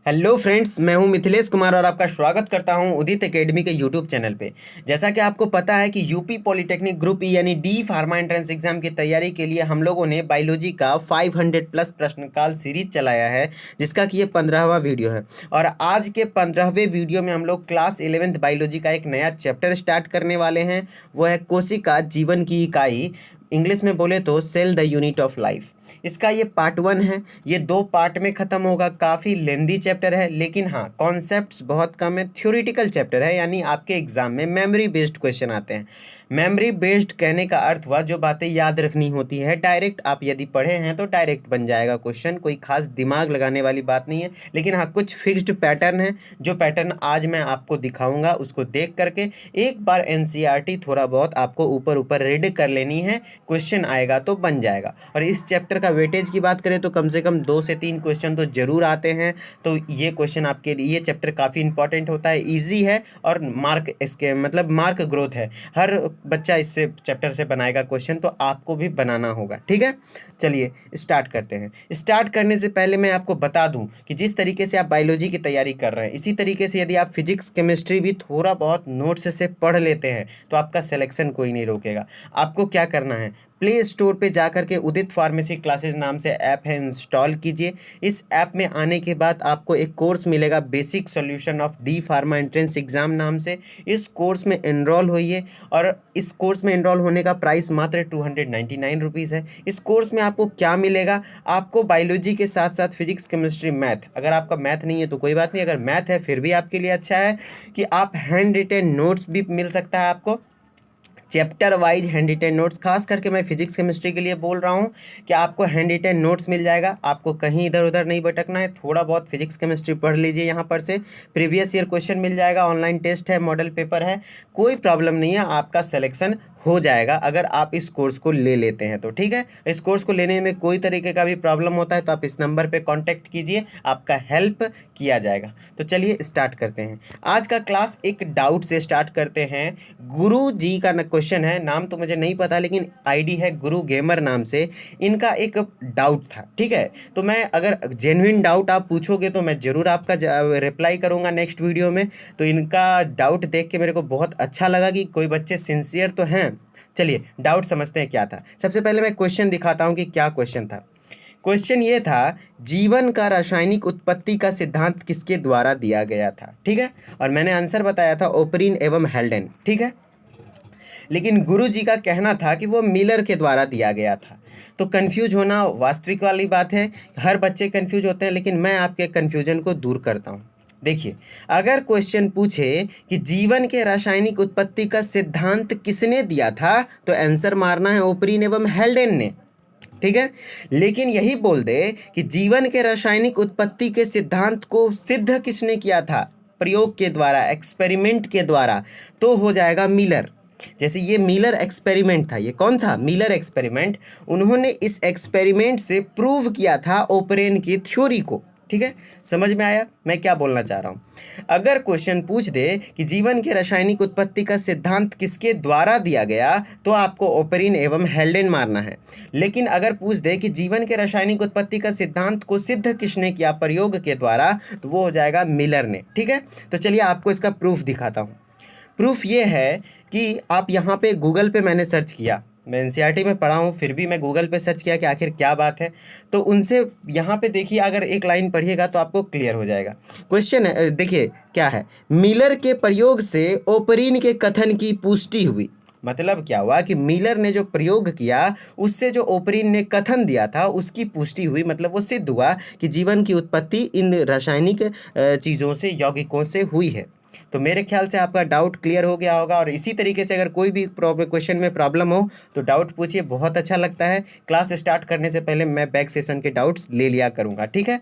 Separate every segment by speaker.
Speaker 1: Hello friends, मैं हूं मिथिलेश कुमार और आपका स्वागत करता हूं उदित एकेडमी के यूट्यूब चैनल पे। जैसा कि आपको पता है कि यूपी पॉलिटेक्निक ग्रुप ई यानी डी फार्मा एंट्रेंस एग्जाम की तैयारी के लिए हम लोगों ने बायोलॉजी का 500 प्लस प्रश्नकाल सीरीज चलाया है, जिसका कि ये 15वां वीडियो है। और आज के 15वें वीडियो में हम लोग क्लास 11th बायोलॉजी का एक नया चैप्टर स्टार्ट करने वाले हैं। वो है कोशिका जीवन की इकाई, इंग्लिश में बोले तो cell the unit of life. इसका ये पार्ट 1 है। ये 2 पार्ट में ख़त्म होगा। काफ़ी लेंदी चैप्टर है, लेकिन हाँ कॉन्सेप्ट्स बहुत कम है। थ्योरेटिकल चैप्टर है, यानी आपके एग्जाम में मेमोरी बेस्ड क्वेश्चन आते हैं। मेमोरी बेस्ड कहने का अर्थ हुआ जो बातें याद रखनी होती है डायरेक्ट आप यदि पढ़े हैं तो डायरेक्ट बन जाएगा क्वेश्चन, कोई खास दिमाग लगाने वाली बात नहीं है। लेकिन हाँ कुछ फिक्स्ड पैटर्न है, जो पैटर्न आज मैं आपको दिखाऊंगा उसको देख करके एक बार एनसीईआरटी थोड़ा बहुत आपको ऊपर ऊपर रीड कर लेनी है, क्वेश्चन आएगा तो बन जाएगा। और इस चैप्टर का वेटेज की बात करें तो कम से कम 2 से 3 क्वेश्चन तो जरूर आते हैं। तो ये क्वेश्चन आपके लिए, ये चैप्टर काफ़ी इंपॉर्टेंट होता है, ईजी है और मार्क इसके मतलब मार्क ग्रोथ है। हर बच्चा इससे चैप्टर से बनाएगा क्वेश्चन, तो आपको भी बनाना होगा। ठीक है, चलिए स्टार्ट करते हैं। स्टार्ट करने से पहले मैं आपको बता दूं कि जिस तरीके से आप बायोलॉजी की तैयारी कर रहे हैं, इसी तरीके से यदि आप फिजिक्स केमिस्ट्री भी थोड़ा बहुत नोट्स से पढ़ लेते हैं तो आपका सिलेक्शन कोई नहीं रोकेगा। आपको क्या करना है, प्ले स्टोर पे जा करके उदित फार्मेसी क्लासेस नाम से ऐप है, इंस्टॉल कीजिए। इस ऐप में आने के बाद आपको एक कोर्स मिलेगा, basic solution of D pharma entrance exam नाम से। इस कोर्स में एनरोल होइए और इस कोर्स में एनरोल होने का प्राइस मात्र 299 रुपीज़ है। इस कोर्स में आपको क्या मिलेगा, आपको बायोलॉजी के साथ साथ फिजिक्स केमिस्ट्री मैथ, अगर आपका मैथ नहीं है तो कोई बात नहीं, अगर मैथ है फिर भी आपके लिए अच्छा है कि आप हैंड रिटेन नोट्स भी मिल सकता है आपको, chapter wise hand retain notes. खास करके मैं फिजिक्स केमिस्ट्री के लिए बोल रहा हूँ कि आपको हैंड रिटेन नोट्स मिल जाएगा, आपको कहीं इधर उधर नहीं भटकना है। थोड़ा बहुत फिजिक्स केमिस्ट्री पढ़ लीजिए, यहाँ पर से प्रीवियस ईयर क्वेश्चन मिल जाएगा, ऑनलाइन टेस्ट है, मॉडल पेपर है, कोई प्रॉब्लम नहीं है, आपका सिलेक्शन हो जाएगा अगर आप इस कोर्स को ले लेते हैं तो। ठीक है, इस कोर्स को लेने में कोई तरीके का भी प्रॉब्लम होता है तो आप इस नंबर पे कांटेक्ट कीजिए, आपका हेल्प किया जाएगा। तो चलिए स्टार्ट करते हैं आज का क्लास। एक डाउट से स्टार्ट करते हैं। गुरु जी का क्वेश्चन है, नाम तो मुझे नहीं पता लेकिन आईडी है गुरु गेमर नाम से। इनका एक डाउट था, ठीक है, तो मैं अगर जेन्युइन डाउट आप पूछोगे तो मैं ज़रूर आपका रिप्लाई करूंगा नेक्स्ट वीडियो में। तो इनका डाउट देख के मेरे को बहुत अच्छा लगा कि कोई बच्चे सिंसियर तो हैं। चलिए डाउट समझते हैं क्या था। सबसे पहले मैं क्वेश्चन दिखाता हूं कि क्या क्वेश्चन था। क्वेश्चन ये था, जीवन का रासायनिक उत्पत्ति का सिद्धांत किसके द्वारा दिया गया था। ठीक है, और मैंने आंसर बताया था ओपरिन एवं हेल्डेन। ठीक है, लेकिन गुरु जी का कहना था कि वो मिलर के द्वारा दिया गया था। तो कंफ्यूज होना वास्तविक वाली बात है, हर बच्चे कंफ्यूज होते हैं, लेकिन मैं आपके कंफ्यूजन को दूर करता हूँ। देखिए, अगर क्वेश्चन पूछे कि जीवन के रासायनिक उत्पत्ति का सिद्धांत किसने दिया था तो आंसर मारना है ओपरिन एवं हेल्डेन ने। ठीक है, लेकिन यही बोल दे कि जीवन के रासायनिक उत्पत्ति के सिद्धांत को सिद्ध किसने किया था, प्रयोग के द्वारा, एक्सपेरिमेंट के द्वारा, तो हो जाएगा मिलर। जैसे ये मिलर एक्सपेरिमेंट था, ये कौन था, मिलर एक्सपेरिमेंट। उन्होंने इस एक्सपेरिमेंट से प्रूव किया था ओपरेन की थ्योरी को। ठीक है, समझ में आया मैं क्या बोलना चाह रहा हूं। अगर क्वेश्चन पूछ दे कि जीवन के रासायनिक उत्पत्ति का सिद्धांत किसके द्वारा दिया गया तो आपको ओपरिन एवं हेल्डेन मारना है। लेकिन अगर पूछ दे कि जीवन के रासायनिक उत्पत्ति का सिद्धांत को सिद्ध किसने किया, प्रयोग के द्वारा, तो वो हो जाएगा मिलर ने। ठीक है, तो चलिए आपको इसका प्रूफ दिखाता हूं। प्रूफ ये है कि आप यहाँ पे गूगल पे मैंने सर्च किया, मैं एनसीईआरटी में पढ़ा हूँ फिर भी मैं गूगल पे सर्च किया कि आखिर क्या बात है, तो उनसे यहाँ पे देखिए, अगर एक लाइन पढ़िएगा तो आपको क्लियर हो जाएगा। क्वेश्चन है, देखिए क्या है, मिलर के प्रयोग से ओपरिन के कथन की पुष्टि हुई। मतलब क्या हुआ कि मिलर ने जो प्रयोग किया उससे जो ओपरिन ने कथन दिया था उसकी पुष्टि हुई, मतलब वो सिद्ध हुआ कि जीवन की उत्पत्ति इन रासायनिक चीज़ों से, यौगिकों से हुई है। तो मेरे ख्याल से आपका डाउट क्लियर हो गया होगा। और इसी तरीके से अगर कोई भी क्वेश्चन में प्रॉब्लम हो तो डाउट पूछिए, बहुत अच्छा लगता है। क्लास स्टार्ट करने से पहले मैं बैक सेशन के डाउट्स ले लिया करूँगा। ठीक है,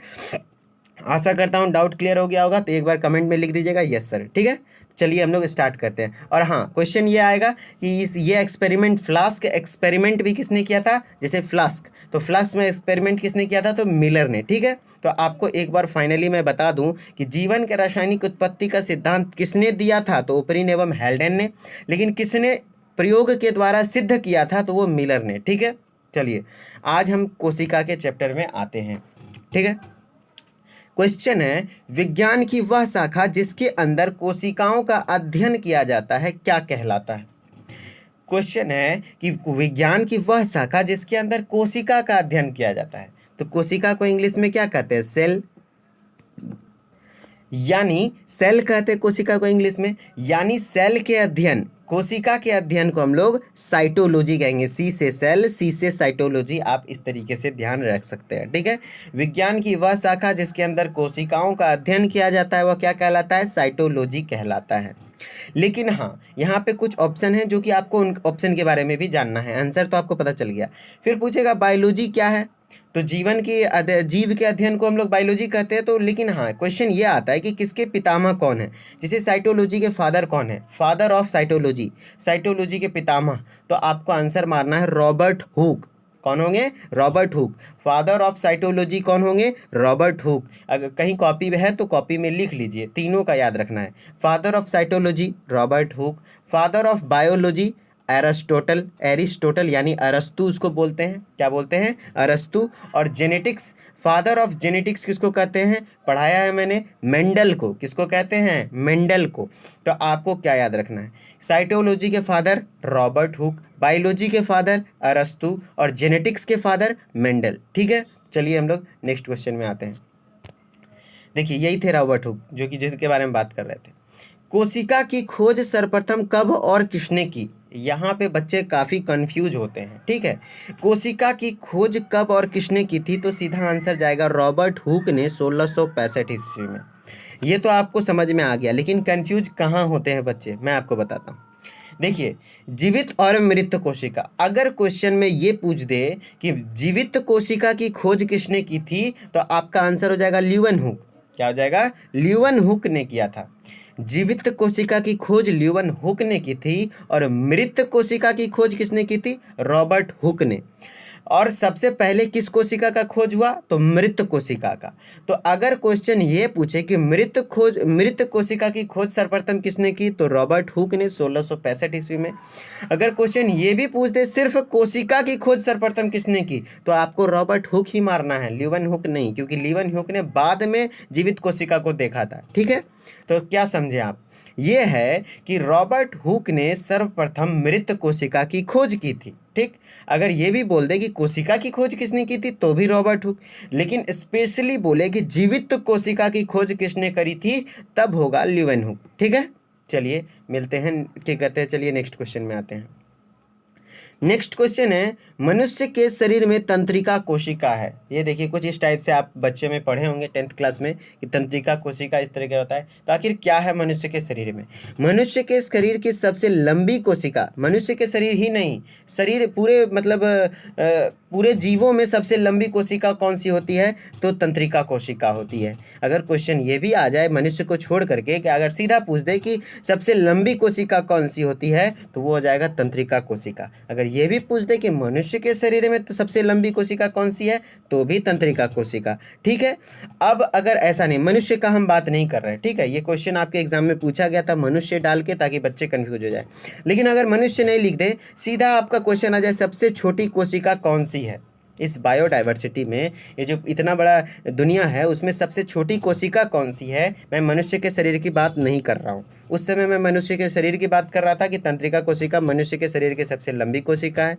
Speaker 1: आशा करता हूँ डाउट क्लियर हो गया होगा, तो एक बार कमेंट में लिख दीजिएगा यस सर। ठीक है, चलिए हम लोग स्टार्ट करते हैं। और हाँ, क्वेश्चन ये आएगा कि ये एक्सपेरिमेंट, फ्लास्क एक्सपेरिमेंट भी किसने किया था, जैसे फ्लास्क, तो फ्लास्क में एक्सपेरिमेंट किसने किया था, तो मिलर ने। ठीक है, तो आपको एक बार फाइनली मैं बता दूं कि जीवन के रासायनिक उत्पत्ति का सिद्धांत किसने दिया था, तो ओपरिन एवं हेल्डेन ने, लेकिन किसने प्रयोग के द्वारा सिद्ध किया था, तो वो मिलर ने। ठीक है, चलिए आज हम कोशिका के चैप्टर में आते हैं। ठीक है, क्वेश्चन है, विज्ञान की वह शाखा जिसके अंदर कोशिकाओं का अध्ययन किया जाता है क्या कहलाता है? क्वेश्चन है कि विज्ञान की वह शाखा जिसके अंदर कोशिका का अध्ययन किया जाता है, तो कोशिका को इंग्लिश में क्या कहते हैं? सेल, यानी सेल कहते हैं कोशिका को इंग्लिश में, यानी सेल के अध्ययन, कोशिका के अध्ययन को हम लोग साइटोलॉजी कहेंगे। सी से सेल, सी से साइटोलॉजी, आप इस तरीके से ध्यान रख सकते हैं, ठीक है। विज्ञान की वह शाखा जिसके अंदर कोशिकाओं का अध्ययन किया जाता है वह क्या कहलाता है? साइटोलॉजी कहलाता है। लेकिन हाँ, यहाँ पे कुछ ऑप्शन है जो कि आपको उन ऑप्शन के बारे में भी जानना है। आंसर तो आपको पता चल गया। फिर पूछेगा बायोलॉजी क्या है, तो जीवन के जीव के अध्ययन को हम लोग बायोलॉजी कहते हैं। तो लेकिन हाँ, क्वेश्चन ये आता है कि किसके पितामह कौन है, जैसे साइटोलॉजी के फादर कौन है? फादर ऑफ साइटोलॉजी, साइटोलॉजी के पितामह, तो आपको आंसर मारना है रॉबर्ट हुक। कौन होंगे? Robert Hooke. Father of cytology कौन होंगे? Robert Hooke. अगर कहीं कॉपी में है तो कॉपी में लिख लीजिए, तीनों का याद रखना है। Father of cytology Robert Hooke, father of biology Aristotle यानी अरस्तु उसको बोलते हैं। क्या बोलते हैं? अरस्तु। और जेनेटिक्स, फादर ऑफ जेनेटिक्स किसको कहते हैं? पढ़ाया है मैंने, मेंडल को। किसको कहते हैं? मेंडल को। तो आपको क्या याद रखना है? साइटोलॉजी के फादर रॉबर्ट हुक, बायोलॉजी के फादर अरस्तु और जेनेटिक्स के फादर मेंडल, ठीक है। चलिए हम लोग नेक्स्ट क्वेश्चन में आते हैं। देखिए यही थे रॉबर्ट हुक जो कि जिसके बारे में बात कर रहे थे। कोशिका की खोज सर्वप्रथम कब और किसने की? यहाँ पे बच्चे काफ़ी कंफ्यूज होते हैं, ठीक है। कोशिका की खोज कब और किसने की थी, तो सीधा आंसर जाएगा रॉबर्ट हुक ने 1665 ईस्वी में। ये तो आपको समझ में आ गया, लेकिन कंफ्यूज कहाँ होते हैं बच्चे, मैं आपको बताता हूँ। देखिए, जीवित और मृत कोशिका, अगर क्वेश्चन में ये पूछ दे कि जीवित कोशिका की खोज किसने की थी, तो आपका आंसर हो जाएगा ल्यूवेनहुक। क्या हो जाएगा? ल्यूवेनहुक ने किया था। जीवित कोशिका की खोज ल्यूवेनहुक ने की थी और मृत कोशिका की खोज किसने की थी? रॉबर्ट हुक ने। और सबसे पहले किस कोशिका का खोज हुआ? तो मृत कोशिका का। तो अगर क्वेश्चन ये पूछे कि मृत कोशिका की खोज सर्वप्रथम किसने की, तो रॉबर्ट हुक ने 1665 ईस्वी में। अगर क्वेश्चन ये भी पूछ दे सिर्फ कोशिका की खोज सर्वप्रथम किसने की, तो आपको रॉबर्ट हुक ही मारना है, ल्यूवेनहुक नहीं, क्योंकि ल्यूवेनहुक ने बाद में जीवित कोशिका को देखा था, ठीक है। तो क्या समझे आप? ये है कि रॉबर्ट हुक ने सर्वप्रथम मृत कोशिका की खोज की थी, ठीक। अगर ये भी बोल दे कि कोशिका की खोज किसने की थी, तो भी रॉबर्ट हुक, लेकिन स्पेशली बोले कि जीवित कोशिका की खोज किसने करी थी, तब होगा ल्यूवेनहुक, ठीक है। चलिए मिलते हैं, क्या कहते हैं, चलिए नेक्स्ट क्वेश्चन में आते हैं। नेक्स्ट क्वेश्चन है, मनुष्य के शरीर में तंत्रिका कोशिका है। ये देखिए कुछ इस टाइप से आप बच्चे में पढ़े होंगे 10th क्लास में कि तंत्रिका कोशिका इस तरह का होता है। तो आखिर क्या है मनुष्य के शरीर में? मनुष्य के शरीर की सबसे लंबी कोशिका, मनुष्य के शरीर ही नहीं, शरीर पूरे मतलब पूरे जीवों में सबसे लंबी कोशिका कौन सी होती है? तो तंत्रिका कोशिका होती है। अगर क्वेश्चन ये भी आ जाए मनुष्य को छोड़ करके कि अगर सीधा पूछ दे कि सबसे लंबी कोशिका कौन सी होती है, तो वो हो जाएगा तंत्रिका कोशिका। अगर ये भी पूछ दे कि मनुष्य के शरीर में तो सबसे लंबी कोशिका कौन सी है, तो भी तंत्रिका कोशिका, ठीक है। अब अगर ऐसा नहीं, मनुष्य का हम बात नहीं कर रहे हैं, ठीक है। ये क्वेश्चन आपके एग्जाम में पूछा गया था मनुष्य डाल के, ताकि बच्चे कंफ्यूज हो जाए। लेकिन अगर मनुष्य नहीं लिख दे, सीधा आपका क्वेश्चन आ जाए सबसे छोटी कोशिका कौन सी है। इस बायोडाइवर्सिटी में, ये जो इतना बड़ा दुनिया है, उसमें सबसे छोटी कोशिका कौन सी है? मैं मनुष्य के शरीर की बात नहीं कर रहा हूँ। उस समय मैं मनुष्य के शरीर की बात कर रहा था कि तंत्रिका कोशिका मनुष्य के शरीर की सबसे लंबी कोशिका है।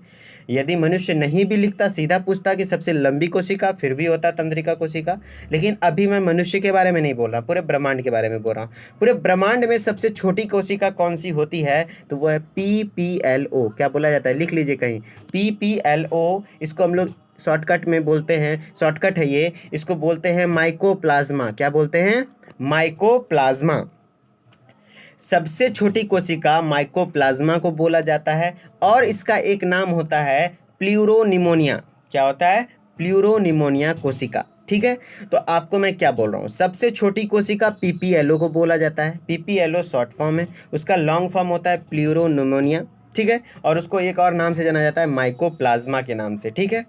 Speaker 1: यदि मनुष्य नहीं भी लिखता, सीधा पूछता कि सबसे लंबी कोशिका, फिर भी होता तंत्रिका कोशिका। लेकिन अभी मैं मनुष्य के बारे में नहीं बोल रहा, पूरे ब्रह्मांड के बारे में बोल रहा हूँ। पूरे ब्रह्मांड में सबसे छोटी कोशिका कौन सी होती है? तो वो है PPLO। क्या बोला जाता है? लिख लीजिए कहीं, PPLO। इसको हम लोग शॉर्टकट में बोलते हैं, शॉर्टकट है ये, इसको बोलते हैं माइकोप्लाज्मा। क्या बोलते हैं? माइकोप्लाज्मा। सबसे छोटी कोशिका माइकोप्लाज्मा को बोला जाता है। और इसका एक नाम होता है प्लूरोनिमोनिया। क्या होता है? प्लूरोनिमोनिया कोशिका, ठीक है। तो आपको मैं क्या बोल रहा हूँ, सबसे छोटी कोशिका PPLO को बोला जाता है। PPLO शॉर्ट फॉर्म है, उसका लॉन्ग फॉर्म होता है प्लूरोनिमोनिया, ठीक है। और उसको एक और नाम से जाना जाता है माइकोप्लाज्मा के नाम से, ठीक है।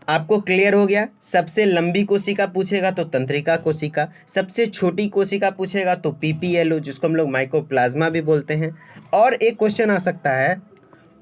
Speaker 1: आपको क्लियर हो गया? सबसे लंबी कोशिका पूछेगा तो तंत्रिका कोशिका, सबसे छोटी कोशिका पूछेगा तो PPLO, जिसको हम लोग माइकोप्लाज्मा भी बोलते हैं। और एक क्वेश्चन आ सकता है,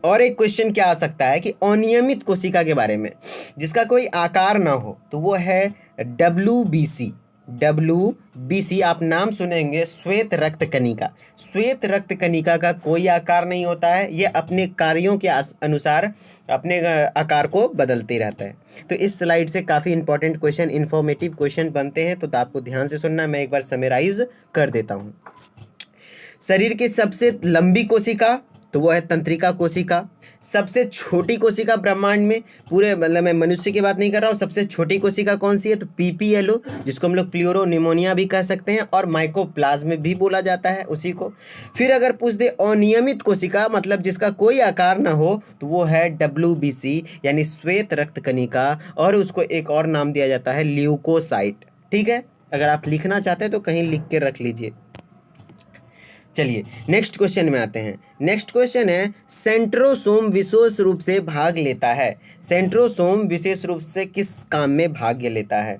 Speaker 1: और एक क्वेश्चन क्या आ सकता है कि अनियमित कोशिका के बारे में, जिसका कोई आकार ना हो, तो वो है WBC। WBC आप नाम सुनेंगे, श्वेत रक्त कणिका। श्वेत रक्त कणिका का कोई आकार नहीं होता है, ये अपने कार्यों के अनुसार अपने आकार को बदलते रहता है। तो इस स्लाइड से काफ़ी इंपॉर्टेंट क्वेश्चन, इन्फॉर्मेटिव क्वेश्चन बनते हैं, तो आपको ध्यान से सुनना। मैं एक बार समराइज कर देता हूँ। शरीर की सबसे लंबी कोशिका तो वो है तंत्रिका कोशिका। सबसे छोटी कोशिका ब्रह्मांड में, पूरे मतलब मैं मनुष्य की बात नहीं कर रहा हूँ, सबसे छोटी कोशिका कौन सी है, तो PPLO, जिसको हम लोग प्लूरो निमोनिया भी कह सकते हैं, और माइकोप्लाज्म भी बोला जाता है उसी को। फिर अगर पूछ दे अनियमित कोशिका, मतलब जिसका कोई आकार ना हो, तो वो है WBC यानी श्वेत रक्त कणिका, और उसको एक और नाम दिया जाता है ल्यूकोसाइट। ठीक है, अगर आप लिखना चाहते हैं तो कहीं लिख के रख लीजिए। चलिए नेक्स्ट क्वेश्चन में आते हैं। नेक्स्ट क्वेश्चन है, सेंट्रोसोम विशेष रूप से भाग लेता है। सेंट्रोसोम विशेष रूप से किस काम में भाग लेता है?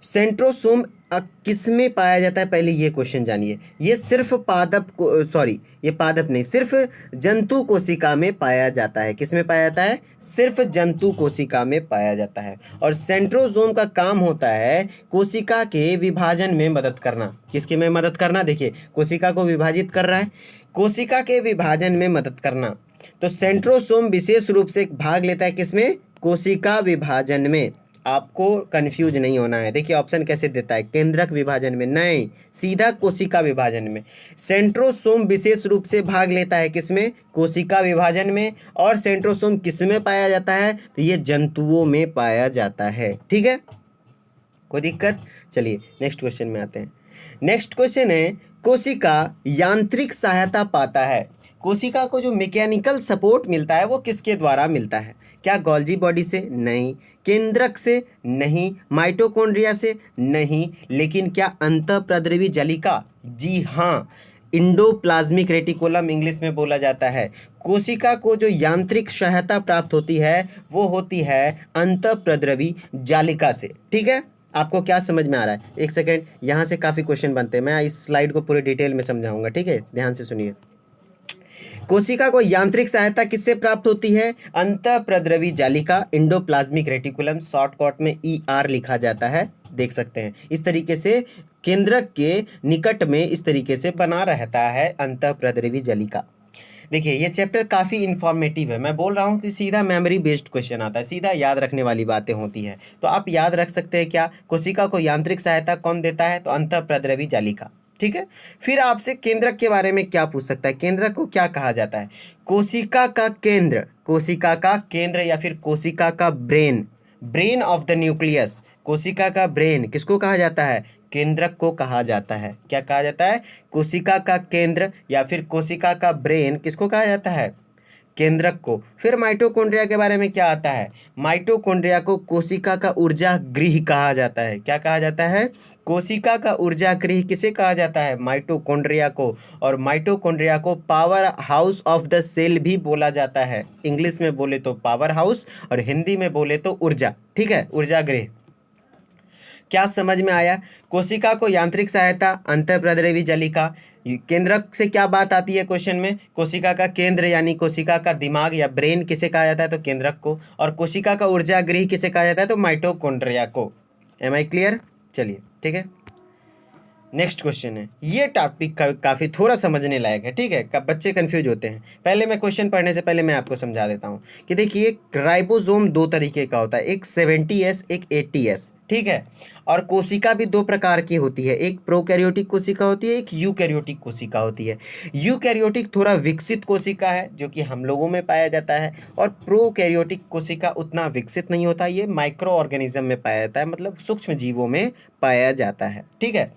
Speaker 1: सेंट्रोसोम किस में पाया जाता है, पहले ये क्वेश्चन जानिए। ये सिर्फ पादप को, सॉरी ये पादप नहीं, सिर्फ जंतु कोशिका में पाया जाता है। किस में पाया जाता है? सिर्फ जंतु कोशिका में पाया जाता है। और सेंट्रोसोम का काम होता है कोशिका के विभाजन में मदद करना। किसके में मदद करना? देखिए, कोशिका को विभाजित कर रहा है, कोशिका के विभाजन में मदद करना। तो सेंट्रोसोम विशेष रूप से भाग लेता है किसमें? कोशिका विभाजन में। आपको कंफ्यूज नहीं होना है। देखिए ऑप्शन कैसे देता है, केंद्रक विभाजन में नहीं, सीधा कोशिका विभाजन में। सेंट्रोसोम विशेष रूप से भाग लेता है किसमें? कोशिका विभाजन में। और सेंट्रोसोम किसमें पाया जाता है? तो ये जंतुओं में पाया जाता है। ठीक है, कोई दिक्कत? चलिए नेक्स्ट क्वेश्चन में आते हैं। नेक्स्ट क्वेश्चन है, कोशिका यांत्रिक सहायता पाता है। कोशिका को जो मैकेनिकल सपोर्ट मिलता है वो किसके द्वारा मिलता है? क्या गोल्जी बॉडी से? नहीं। केंद्रक से? नहीं। माइटोकॉन्ड्रिया से? नहीं। लेकिन क्या अंतःप्रद्रवी जालिका? जी हाँ, इंडोप्लाज्मिक रेटिकुलम इंग्लिश में बोला जाता है। कोशिका को जो यांत्रिक सहायता प्राप्त होती है वो होती है अंतःप्रद्रवी जालिका से। ठीक है, आपको क्या समझ में आ रहा है? एक सेकेंड, यहाँ से काफ़ी क्वेश्चन बनते हैं, मैं इस स्लाइड को पूरे डिटेल में समझाऊंगा। ठीक है, ध्यान से सुनिए। कोशिका को यांत्रिक सहायता किससे प्राप्त होती है? अंतःप्रद्रवी जालिका, इंडोप्लाज्मिक रेटिकुलम, शॉर्टकट में ER लिखा जाता है, देख सकते हैं। इस तरीके से केंद्रक के निकट में इस तरीके से बना रहता है अंतःप्रद्रवी जालिका। देखिए ये चैप्टर काफ़ी इन्फॉर्मेटिव है। मैं बोल रहा हूँ कि सीधा मेमोरी बेस्ड क्वेश्चन आता है, सीधा याद रखने वाली बातें होती हैं। तो आप याद रख सकते हैं क्या? कोशिका को यांत्रिक सहायता कौन देता है? तो अंतःप्रद्रवी जालिका। ठीक है, फिर आपसे केंद्रक के बारे में क्या पूछ सकता है? केंद्रक को क्या कहा जाता है? कोशिका का केंद्र, कोशिका का केंद्र या फिर कोशिका का brain, brain of the nucleus. कोशिका का ब्रेन किसको कहा जाता है? केंद्रक को कहा जाता है। क्या कहा जाता है? कोशिका का केंद्र या फिर कोशिका का ब्रेन किसको कहा जाता है? केंद्रक को। फिर माइटोकॉन्ड्रिया के बारे में क्या आता है? माइटोकॉन्ड्रिया को कोशिका का ऊर्जा गृह कहा जाता है। क्या कहा जाता है? कोशिका का ऊर्जा गृह किसे कहा जाता है? माइटोकॉन्ड्रिया को। और माइटोकॉन्ड्रिया को power house of the cell भी बोला जाता है। इंग्लिश में बोले तो पावर हाउस और हिंदी में बोले तो ऊर्जा। ठीक है, ऊर्जा गृह। क्या समझ में आया? कोशिका को यांत्रिक सहायता अंतःप्रद्रवी जालिका। केंद्रक से क्या बात आती है क्वेश्चन में? कोशिका का केंद्र यानी कोशिका का दिमाग या ब्रेन किसे कहा जाता है? तो केंद्रक को। और कोशिका का ऊर्जा गृह किसे कहा जाता है? तो माइटोकॉन्ड्रिया को। Am I clear? चलिए ठीक है, नेक्स्ट क्वेश्चन है। ये टॉपिक काफ़ी थोड़ा समझने लायक है। ठीक है, कब बच्चे कंफ्यूज होते हैं। पहले मैं क्वेश्चन पढ़ने से पहले मैं आपको समझा देता हूँ कि देखिए राइबोसोम दो तरीके का होता है, एक 70S एक 80S। ठीक है, और कोशिका भी दो प्रकार की होती है, एक प्रोकैरियोटिक कोशिका होती है, एक यूकैरियोटिक कोशिका होती है। यूकैरियोटिक थोड़ा विकसित कोशिका है जो कि हम लोगों में पाया जाता है, और प्रोकैरियोटिक कोशिका उतना विकसित नहीं होता, ये माइक्रो ऑर्गेनिज्म में पाया जाता है, मतलब सूक्ष्म जीवों में पाया जाता है। ठीक है,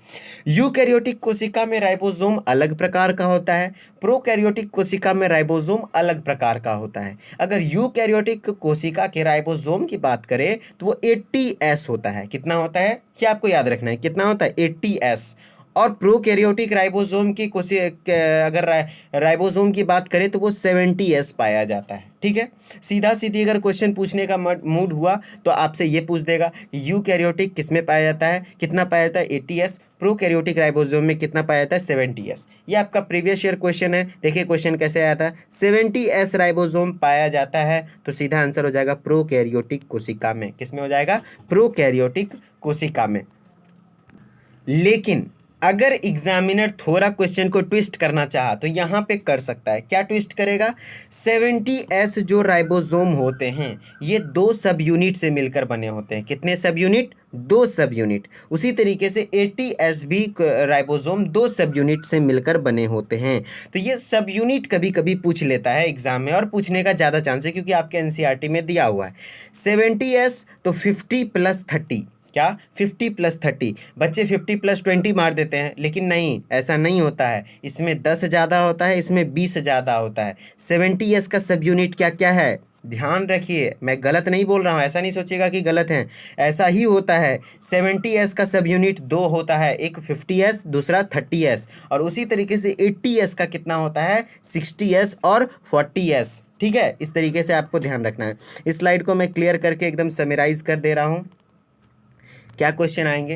Speaker 1: यूकैरियोटिक कोशिका में राइबोसोम अलग प्रकार का होता है, प्रोकैरियोटिक कोशिका में राइबोसोम अलग प्रकार का होता है। अगर यूकैरियोटिक कोशिका के राइबोसोम की बात करें तो वो 80S होता है। कितना होता है? क्या आपको याद रखना है, कितना होता है? 80S। और प्रोकैरियोटिक राइबोसोम की अगर राइबोसोम की बात करें तो वो 70S पाया जाता है। ठीक है, सीधा सीधी अगर क्वेश्चन पूछने का मूड हुआ तो आपसे ये पूछ देगा यूकैरियोटिक किस में पाया जाता है, कितना पाया जाता है 80S, प्रोकैरियोटिक राइबोसोम में कितना पाया जाता है 70S। ये आपका प्रीवियस ईयर क्वेश्चन है। देखिए क्वेश्चन कैसे आया था, 70S राइबोसोम पाया जाता है, तो सीधा आंसर हो जाएगा प्रोकैरियोटिक कोशिका में। किस में हो जाएगा, प्रोकैरियोटिक कोशिका में। लेकिन अगर एग्जामिनर थोड़ा क्वेश्चन को ट्विस्ट करना चाहा तो यहाँ पे कर सकता है। क्या ट्विस्ट करेगा, 70S जो राइबोसोम होते हैं ये 2 सब यूनिट से मिलकर बने होते हैं। कितने सब यूनिट, 2 सब यूनिट। उसी तरीके से 80S भी राइबोसोम 2 सब यूनिट से मिलकर बने होते हैं। तो ये सब यूनिट कभी कभी पूछ लेता है एग्जाम में, और पूछने का ज़्यादा चांस है क्योंकि आपके NCERT में दिया हुआ है 70S तो 50 + 30, क्या 50 + 30। बच्चे 50 + 20 मार देते हैं, लेकिन नहीं, ऐसा नहीं होता है। इसमें 10 ज़्यादा होता है, इसमें 20 ज़्यादा होता है। 70S का सब यूनिट क्या क्या है, ध्यान रखिए, मैं गलत नहीं बोल रहा हूँ, ऐसा नहीं सोचिएगा कि गलत है, ऐसा ही होता है। 70S का सब यूनिट 2 होता है, एक 50S दूसरा 30S, और उसी तरीके से 80S का कितना होता है 60S और 40S। ठीक है, इस तरीके से आपको ध्यान रखना है। इस स्लाइड को मैं क्लियर करके एकदम समराइज कर दे रहा हूँ। क्या क्वेश्चन आएंगे,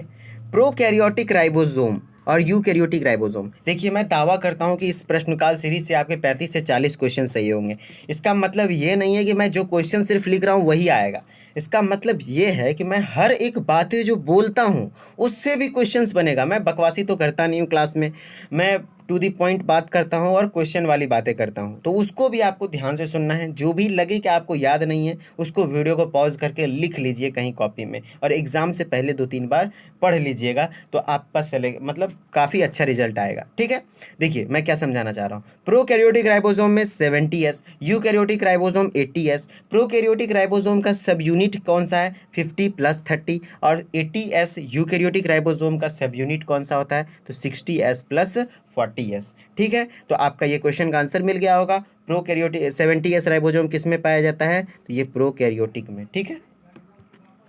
Speaker 1: प्रोकैरियोटिक राइबोसोम और यूकैरियोटिक राइबोसोम। देखिए मैं दावा करता हूं कि इस प्रश्नकाल सीरीज से आपके 35 से 40 क्वेश्चन सही होंगे। इसका मतलब ये नहीं है कि मैं जो क्वेश्चन सिर्फ लिख रहा हूं वही आएगा। इसका मतलब ये है कि मैं हर एक बातें जो बोलता हूं उससे भी क्वेश्चंस बनेगा। मैं बकवासी तो करता नहीं हूं क्लास में, मैं टू दी पॉइंट बात करता हूं और क्वेश्चन वाली बातें करता हूं, तो उसको भी आपको ध्यान से सुनना है। जो भी लगे कि आपको याद नहीं है उसको वीडियो को पॉज करके लिख लीजिए कहीं कॉपी में, और एग्जाम से पहले 2-3 बार पढ़ लीजिएगा, तो आपका मतलब काफ़ी अच्छा रिजल्ट आएगा। ठीक है, देखिए मैं क्या समझाना चाह रहा हूँ। प्रोकैरियोटिक राइबोसोम में 70S, eukaryotic ribosome 80S। Prokaryotic ribosome का सब यूनिट कौन सा है 50 + 30, और 80S यूकैरियोटिक राइबोसोम का सब यूनिट कौन सा होता है तो 60S + 40S। ठीक है, तो आपका ये क्वेश्चन का आंसर मिल गया होगा। प्रोकैरियोटिक 70S राइबोसोम किस में पाया जाता है तो ये प्रोकैरियोटिक में। ठीक है,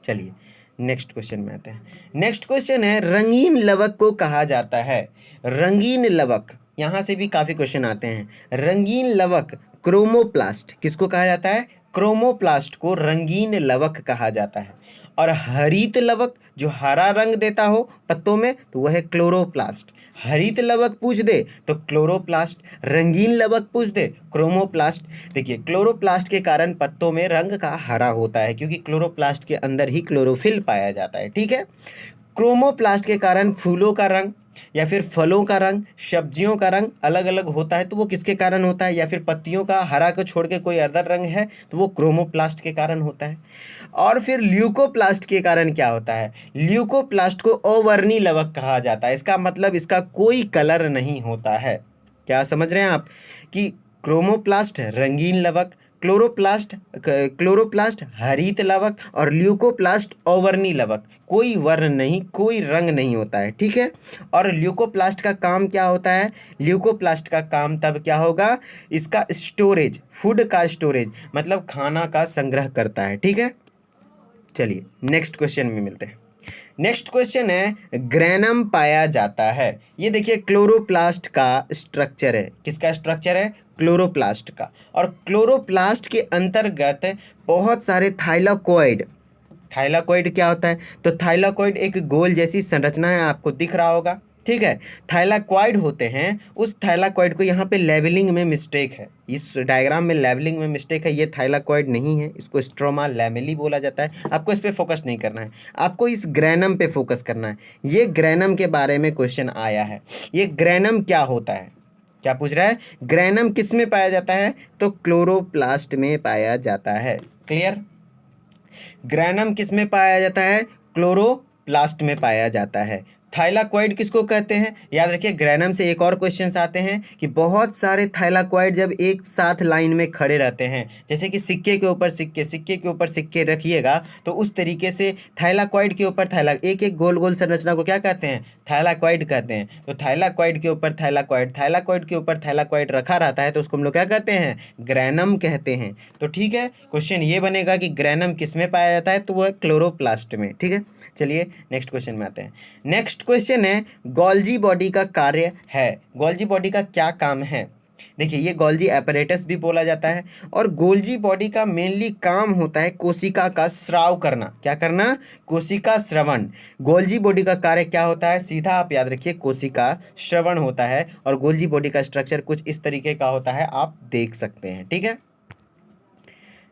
Speaker 1: चलिए नेक्स्ट क्वेश्चन में आते हैं। नेक्स्ट क्वेश्चन है, रंगीन लवक को कहा जाता है, रंगीन लवक, यहाँ से भी काफ़ी क्वेश्चन आते हैं। रंगीन लवक क्रोमोप्लास्ट किसको कहा जाता है, क्रोमोप्लास्ट को रंगीन लवक कहा जाता है। और हरित लवक जो हरा रंग देता हो पत्तों में तो वह है क्लोरोप्लास्ट। हरित लवक पूछ दे तो क्लोरोप्लास्ट, रंगीन लवक पूछ दे क्रोमोप्लास्ट। देखिए क्लोरोप्लास्ट के कारण पत्तों में रंग का हरा होता है, क्योंकि क्लोरोप्लास्ट के अंदर ही क्लोरोफिल पाया जाता है। ठीक है, क्रोमोप्लास्ट के कारण फूलों का रंग या फिर फलों का रंग, सब्जियों का रंग अलग अलग होता है, तो वो किसके कारण होता है, या फिर पत्तियों का हरा को छोड़ के कोई अदर रंग है तो वो क्रोमोप्लास्ट के कारण होता है। और फिर ल्यूकोप्लास्ट के कारण क्या होता है, ल्यूकोप्लास्ट को अवर्णी लवक कहा जाता है। इसका मतलब इसका कोई कलर नहीं होता है। क्या समझ रहे हैं आप कि क्रोमोप्लास्ट रंगीन लवक, क्लोरोप्लास्ट हरित लवक, और ल्यूकोप्लास्ट अवर्णी लवक, कोई वर्ण नहीं, कोई रंग नहीं होता है। ठीक है, और ल्यूकोप्लास्ट का काम क्या होता है, ल्यूकोप्लास्ट का काम तब क्या होगा, इसका स्टोरेज, फूड का स्टोरेज, मतलब खाना का संग्रह करता है। ठीक है, चलिए नेक्स्ट क्वेश्चन में मिलते हैं। नेक्स्ट क्वेश्चन है, ग्रैनम पाया जाता है। ये देखिए क्लोरोप्लास्ट का स्ट्रक्चर है, किसका स्ट्रक्चर है, क्लोरोप्लास्ट का। और क्लोरोप्लास्ट के अंतर्गत बहुत सारे थाइलाकोइड, थाइलाकोइड क्या होता है तो थाइलाकोइड एक गोल जैसी संरचना है, आपको दिख रहा होगा। ठीक है, थाइलाकोइड होते हैं। उस थाइलाकोइड को यहाँ पे लेवलिंग में मिस्टेक है, इस डायग्राम में लेवलिंग में मिस्टेक है, ये थाइलाकोइड नहीं है, इसको स्ट्रोमा लैमेली बोला जाता है। आपको इस पे फोकस नहीं करना है, आपको इस ग्रैनम पे फोकस करना है। ये ग्रैनम के बारे में क्वेश्चन आया है। ये ग्रैनम क्या होता है, क्या पूछ रहा है, ग्रैनम किस में पाया जाता है तो क्लोरोप्लास्ट में पाया जाता है। क्लियर, ग्रैनम किस में पाया जाता है, क्लोरोप्लास्ट में पाया जाता है। थाइलाकोइड किसको कहते हैं, याद रखिए ग्रैनम से एक और क्वेश्चन आते हैं कि बहुत सारे थाइलाकोइड जब एक साथ लाइन में खड़े रहते हैं, जैसे कि सिक्के के ऊपर सिक्के, सिक्के के ऊपर सिक्के रखिएगा, तो उस तरीके से थाइलाकोइड के ऊपर एक एक गोल गोल संरचना को क्या कहते हैं, थाइलाकोइड कहते हैं। तो थाइलाकोइड के ऊपर थाइलाकोइड, थाइलाकोइड के ऊपर थाइलाकोइड रखा रहता है, तो उसको हम लोग क्या कहते हैं, ग्रैनम कहते हैं। तो ठीक है, क्वेश्चन ये बनेगा कि ग्रैनम किस में पाया जाता है तो वह क्लोरोप्लास्ट में। ठीक है, चलिए नेक्स्ट क्वेश्चन में आते हैं। नेक्स्ट क्वेश्चन है गोल्जी बॉडी का कार्य है। गोल्जी बॉडी का क्या काम है? देखिए ये गोल्जी apparatus भी बोला जाता है और गोल्जी बॉडी का मेनली काम होता है कोशिका का स्राव करना। क्या करना? कोशिका श्रवण। गोल्जी बॉडी का कार्य क्या होता है? सीधा आप याद रखिए कोशिका श्रवण होता है और गोल्जी बॉडी का स्ट्रक्चर कुछ इस तरीके का होता है, आप देख सकते हैं। ठीक है,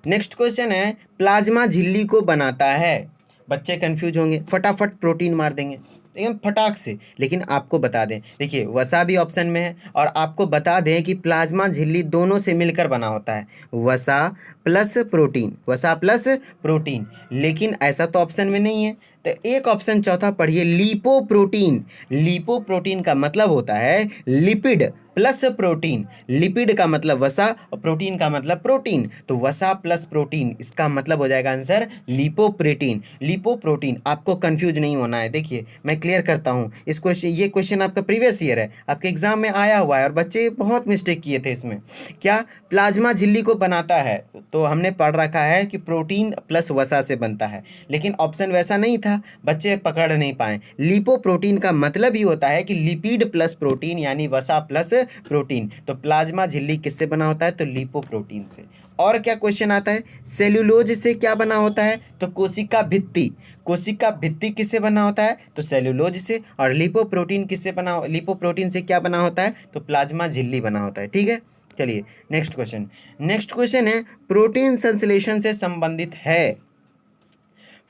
Speaker 1: नेक्स्ट क्वेश्चन है प्लाज्मा झिल्ली को बनाता है। बच्चे कंफ्यूज होंगे, फटाफट प्रोटीन मार देंगे एकदम फटाक से, लेकिन आपको बता दें, देखिए वसा भी ऑप्शन में है और आपको बता दें कि प्लाज्मा झिल्ली दोनों से मिलकर बना होता है, वसा प्लस प्रोटीन, वसा प्लस प्रोटीन। लेकिन ऐसा तो ऑप्शन में नहीं है, तो एक ऑप्शन चौथा पढ़िए, लिपोप्रोटीन। लिपोप्रोटीन का मतलब होता है लिपिड प्लस प्रोटीन। लिपिड का मतलब वसा और प्रोटीन का मतलब प्रोटीन, तो वसा प्लस प्रोटीन, इसका मतलब हो जाएगा आंसर लिपोप्रोटीन। लिपोप्रोटीन, आपको कंफ्यूज नहीं होना है। देखिए मैं क्लियर करता हूँ इस क्वेश्चन, ये क्वेश्चन आपका प्रीवियस ईयर है, आपके एग्जाम में आया हुआ है और बच्चे बहुत मिस्टेक किए थे इसमें। क्या प्लाज्मा झिल्ली को बनाता है? तो हमने पढ़ रखा है कि प्रोटीन प्लस वसा से बनता है, लेकिन ऑप्शन वैसा नहीं था, बच्चे पकड़ नहीं पाए। लिपोप्रोटीन का मतलब ही होता है कि लिपिड प्लस प्रोटीन यानी वसा प्लस प्रोटीन। तो प्लाज्मा झिल्ली किससे बना होता है? तो लिपोप्रोटीन से। और क्या क्वेश्चन आता है, सेल्यूलोज से क्या बना होता है? तो कोशिका भित्ति। कोशिका भित्ति किससे बना होता है? तो सेल्यूलोज से। और लिपोप्रोटीन किससे बना, लिपोप्रोटीन से क्या बना होता है? तो प्लाज्मा झिल्ली बना होता है। ठीक है, चलिए नेक्स्ट क्वेश्चन। नेक्स्ट क्वेश्चन है प्रोटीन संश्लेषण से संबंधित है।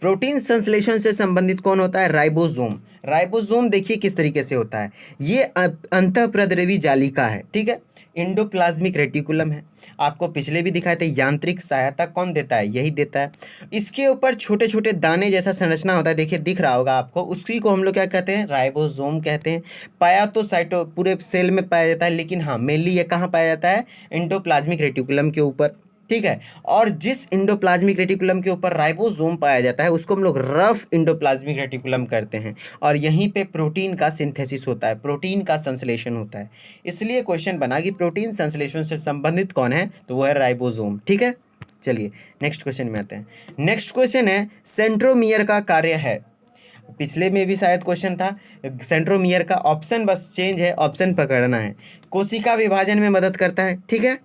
Speaker 1: प्रोटीन संश्लेषण से संबंधित कौन होता है? राइबोसोम। राइबोसोम देखिए किस तरीके से होता है, ये अंतःप्रद्रवी जालिका है। ठीक है, इंडोप्लाज्मिक रेटिकुलम है, आपको पिछले भी दिखाए थे। यांत्रिक सहायता कौन देता है? यही देता है। इसके ऊपर छोटे छोटे दाने जैसा संरचना होता है, देखिए दिख रहा होगा आपको, उसी को हम लोग क्या कहते हैं? राइबोसोम कहते हैं। पाया तो साइटो पूरे सेल में पाया जाता है, लेकिन हाँ मेनली ये कहाँ पाया जाता है? इंडोप्लाज्मिक रेटिकुलम के ऊपर। ठीक है, और जिस इंडोप्लाज्मिक रेटिकुलम के ऊपर राइबोसोम पाया जाता है उसको हम लोग रफ इंडोप्लाज्मिक रेटिकुलम करते हैं, और यहीं पे प्रोटीन का सिंथेसिस होता है, प्रोटीन का संश्लेषण होता है। इसलिए क्वेश्चन बना कि प्रोटीन संश्लेषण से संबंधित कौन है? तो वो है राइबोसोम। ठीक है, चलिए नेक्स्ट क्वेश्चन में आते हैं। नेक्स्ट क्वेश्चन है सेंट्रोमियर का कार्य है। पिछले में भी शायद क्वेश्चन था सेंट्रोमियर का, ऑप्शन बस चेंज है, ऑप्शन पकड़ना है। कोशिका विभाजन में मदद करता है। ठीक है,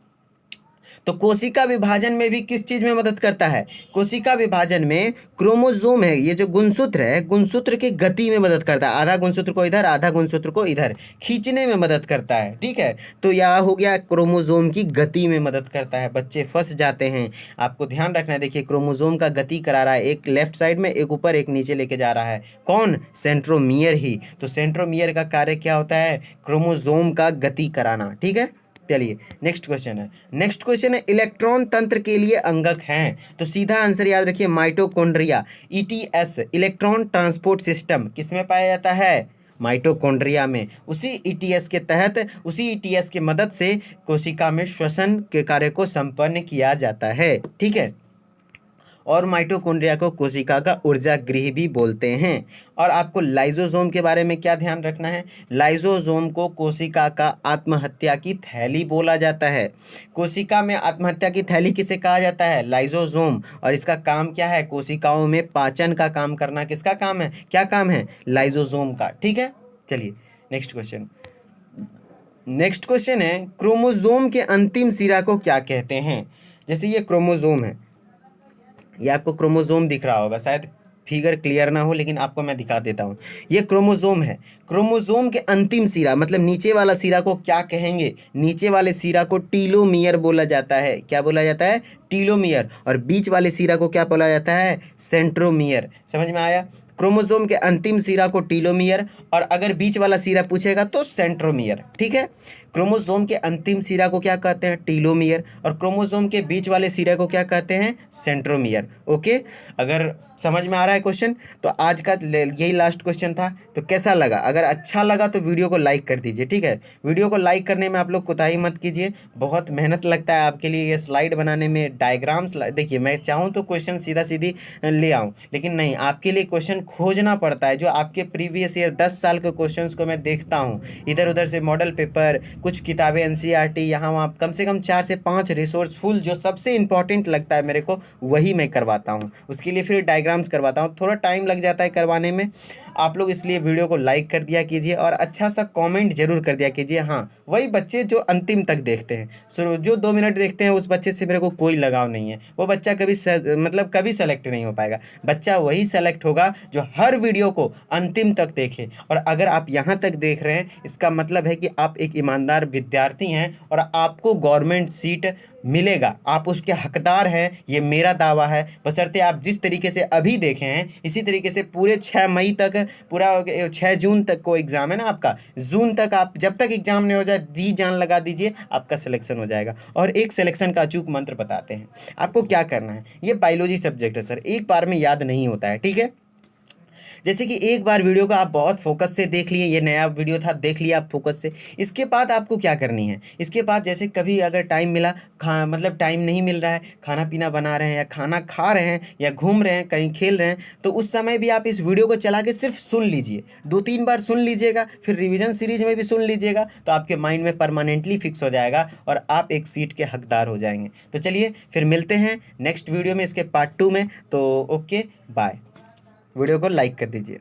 Speaker 1: तो कोशिका विभाजन में भी किस चीज में मदद करता है? कोशिका विभाजन में क्रोमोसोम है, ये जो गुणसूत्र है, गुणसूत्र की गति में मदद करता है। आधा गुणसूत्र को इधर, आधा गुणसूत्र को इधर खींचने में मदद करता है। ठीक है, तो यह हो गया क्रोमोसोम की गति में मदद करता है। बच्चे फंस जाते हैं, आपको ध्यान रखना है। देखिए क्रोमोसोम का गति करा रहा है, एक लेफ्ट साइड में, एक ऊपर, एक नीचे लेके जा रहा है। कौन? सेंट्रोमियर ही। तो सेंट्रोमियर का कार्य क्या होता है? क्रोमोसोम का गति कराना। ठीक है, चलिए नेक्स्ट क्वेश्चन है। नेक्स्ट क्वेश्चन है इलेक्ट्रॉन तंत्र के लिए अंगक हैं। तो सीधा आंसर याद रखिए, mitochondria. ETS electron transport system किस में पाया जाता है? माइटोकॉन्ड्रिया में। उसी ईटीएस के तहत, उसी ईटीएस की मदद से कोशिका में श्वसन के कार्य को संपन्न किया जाता है। ठीक है, और माइटोकॉन्ड्रिया को कोशिका का ऊर्जा गृह भी बोलते हैं। और आपको लाइसोसोम के बारे में क्या ध्यान रखना है? लाइसोसोम को कोशिका का आत्महत्या की थैली बोला जाता है। कोशिका में आत्महत्या की थैली किसे कहा जाता है? लाइसोसोम। और इसका काम क्या है? कोशिकाओं में पाचन का काम करना। किसका काम है? क्या काम है? लाइसोसोम का। ठीक है, चलिए नेक्स्ट क्वेश्चन। नेक्स्ट क्वेश्चन है क्रोमोसोम के अंतिम सिरा को क्या कहते हैं? जैसे ये क्रोमोसोम है, ये आपको क्रोमोसोम दिख रहा होगा, शायद फिगर क्लियर ना हो लेकिन आपको मैं दिखा देता हूँ। ये क्रोमोसोम है। क्रोमोसोम के अंतिम सिरा मतलब नीचे वाला सिरा को क्या कहेंगे? नीचे वाले सिरा को टीलोमियर बोला जाता है। क्या बोला जाता है? टीलोमियर। और बीच वाले सिरा को क्या बोला जाता है? सेंट्रोमियर। समझ में आया? क्रोमोसोम के अंतिम सिरा को टीलोमियर, और अगर बीच वाला सिरा पूछेगा तो सेंट्रोमियर। ठीक है, क्रोमोसोम के अंतिम सिरा को क्या कहते हैं? टीलोमियर। और क्रोमोसोम के बीच वाले सिरे को क्या कहते हैं? सेंट्रोमियर। ओके, अगर समझ में आ रहा है क्वेश्चन, तो आज का यही लास्ट क्वेश्चन था। तो कैसा लगा? अगर अच्छा लगा तो वीडियो को लाइक कर दीजिए। ठीक है, वीडियो को लाइक करने में आप लोग कोताही मत कीजिए, बहुत मेहनत लगता है आपके लिए ये स्लाइड बनाने में, डायग्राम्स। देखिए मैं चाहूँ तो क्वेश्चन सीधा सीधी ले आऊँ, लेकिन नहीं, आपके लिए क्वेश्चन खोजना पड़ता है। जो आपके प्रीवियस ईयर 10 साल के क्वेश्चंस को मैं देखता हूँ, इधर उधर से मॉडल पेपर, कुछ किताबें एनसीईआरटी यहाँ वहाँ कम से कम 4 से 5 रिसोर्सफुल जो सबसे इम्पॉर्टेंट लगता है मेरे को वही मैं करवाता हूँ। उसके लिए फिर डायग्राम्स करवाता हूँ, थोड़ा टाइम लग जाता है करवाने में। आप लोग इसलिए वीडियो को लाइक कर दिया कीजिए और अच्छा सा कमेंट जरूर कर दिया कीजिए। हाँ, वही बच्चे जो अंतिम तक देखते हैं, जो 2 मिनट देखते हैं, उस बच्चे से मेरे को कोई लगाव नहीं है। वो बच्चा कभी मतलब कभी सेलेक्ट नहीं हो पाएगा। बच्चा वही सेलेक्ट होगा जो हर वीडियो को अंतिम तक देखे। और अगर आप यहाँ तक देख रहे हैं, इसका मतलब है कि आप एक ईमानदार विद्यार्थी हैं और आपको गवर्नमेंट सीट मिलेगा, आप उसके हकदार हैं, ये मेरा दावा है। बशर्ते आप जिस तरीके से अभी देखे हैं इसी तरीके से पूरे 6 मई तक, पूरा 6 जून तक को एग्ज़ाम है ना आपका, जून तक आप जब तक एग्ज़ाम नहीं हो जाए जी जान लगा दीजिए, आपका सिलेक्शन हो जाएगा। और एक सिलेक्शन का अचूक मंत्र बताते हैं आपको क्या करना है। ये बायोलॉजी सब्जेक्ट है सर, एक बार में याद नहीं होता है, ठीक है। जैसे कि एक बार वीडियो को आप बहुत फोकस से देख लिए, ये नया वीडियो था, देख लिया आप फोकस से। इसके बाद आपको क्या करनी है, इसके बाद जैसे कभी अगर टाइम मिला, मतलब टाइम नहीं मिल रहा है, खाना पीना बना रहे हैं या खाना खा रहे हैं या घूम रहे हैं, कहीं खेल रहे हैं, तो उस समय भी आप इस वीडियो को चला के सिर्फ सुन लीजिए। 2-3 बार सुन लीजिएगा, फिर रिविजन सीरीज में भी सुन लीजिएगा, तो आपके माइंड में परमानेंटली फिक्स हो जाएगा और आप एक सीट के हकदार हो जाएंगे। तो चलिए फिर मिलते हैं नेक्स्ट वीडियो में, इसके पार्ट 2 में। तो ओके बाय। वीडियो को लाइक कर दीजिए।